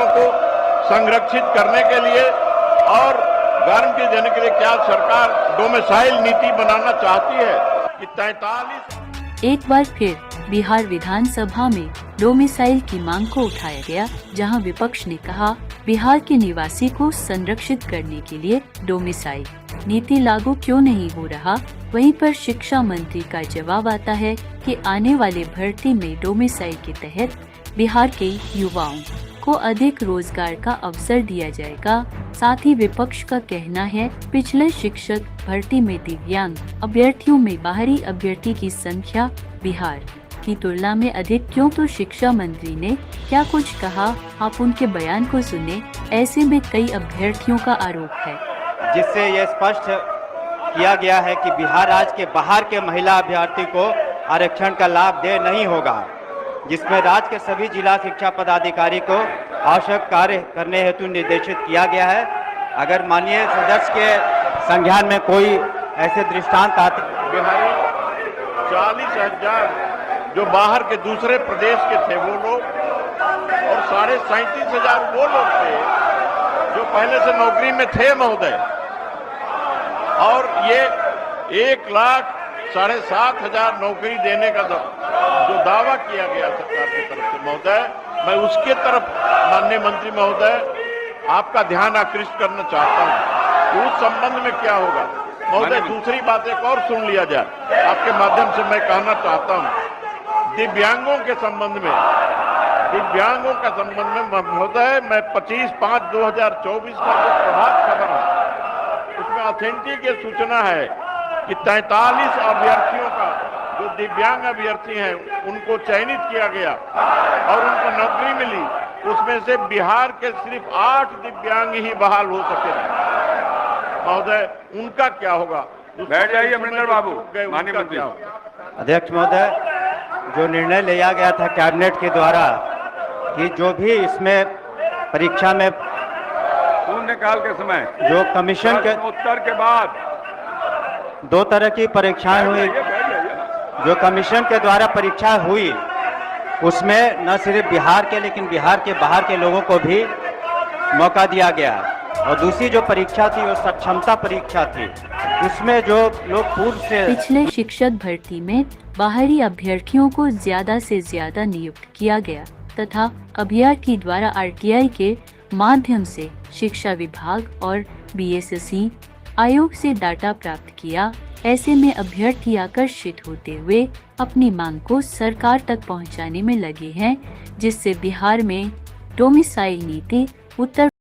को संरक्षित करने के लिए और गारंटी देने के लिए क्या सरकार डोमिसाइल नीति बनाना चाहती है कि 43। एक बार फिर बिहार विधानसभा में डोमिसाइल की मांग को उठाया गया, जहां विपक्ष ने कहा बिहार के निवासी को संरक्षित करने के लिए डोमिसाइल नीति लागू क्यों नहीं हो रहा। वहीं पर शिक्षा मंत्री का जवाब आता है कि आने वाले भर्ती में डोमिसाइल के तहत बिहार के युवाओं को अधिक रोजगार का अवसर दिया जाएगा। साथ ही विपक्ष का कहना है पिछले शिक्षक भर्ती में दिव्यांग अभ्यर्थियों में बाहरी अभ्यर्थी की संख्या बिहार की तुलना में अधिक क्यों। तो शिक्षा मंत्री ने क्या कुछ कहा, आप उनके बयान को सुने। ऐसे में कई अभ्यर्थियों का आरोप है, जिससे यह स्पष्ट किया गया है कि बिहार राज्य के बाहर के महिला अभ्यर्थी को आरक्षण का लाभ दे नहीं होगा, जिसमें राज्य के सभी जिला शिक्षा पदाधिकारी को आवश्यक कार्य करने हेतु निर्देशित किया गया है। अगर माननीय सदस्य के संज्ञान में कोई ऐसे दृष्टांत आते, बिहारी 40,000 जो बाहर के दूसरे प्रदेश के थे वो लोग और 37,500 वो लोग थे जो पहले से नौकरी में थे महोदय, और ये 1,07,500 नौकरी देने का जो दावा किया गया सरकार की तरफ से महोदय, मैं उसके तरफ माननीय मंत्री महोदय आपका ध्यान आकृष्ट करना चाहता हूं। उस संबंध में क्या होगा महोदय। दूसरी बात एक और सुन लिया जाए, आपके माध्यम से मैं कहना चाहता हूं दिव्यांगों के संबंध में महोदय, मैं 25/5/2024 का जो प्रभात खबर है उसमें ऑथेंटिक ये सूचना है कि 43 अभ्यर्थियों का जो दिव्यांग अभ्यर्थी हैं उनको चयनित किया गया और उनको नौकरी मिली। उसमें से बिहार के सिर्फ 8 दिव्यांग ही बहाल हो सके महोदय, उनका क्या होगा। बैठ जाइए अमरिंदर बाबू। माननीय मंत्री अध्यक्ष महोदय, जो निर्णय लिया गया था कैबिनेट के द्वारा कि जो भी इसमें परीक्षा में शून्यकाल के समय जो कमीशन के उत्तर के बाद 2 तरह की परीक्षाएं हुई, जो कमीशन के द्वारा परीक्षा हुई उसमें न सिर्फ बिहार के लेकिन बिहार के बाहर के लोगों को भी मौका दिया गया। और दूसरी जो परीक्षा थी वो सक्षमता परीक्षा थी, उसमें जो लोग पूर्व से पिछले शिक्षक भर्ती में बाहरी अभ्यर्थियों को ज्यादा से ज्यादा नियुक्त किया गया तथा अभ्यर्थी द्वारा RTI के माध्यम से शिक्षा विभाग और BSSC आयोग से डाटा प्राप्त किया। ऐसे में अभ्यर्थी आकर्षित होते हुए अपनी मांग को सरकार तक पहुंचाने में लगे हैं, जिससे बिहार में डोमिसाइल नीति उत्तर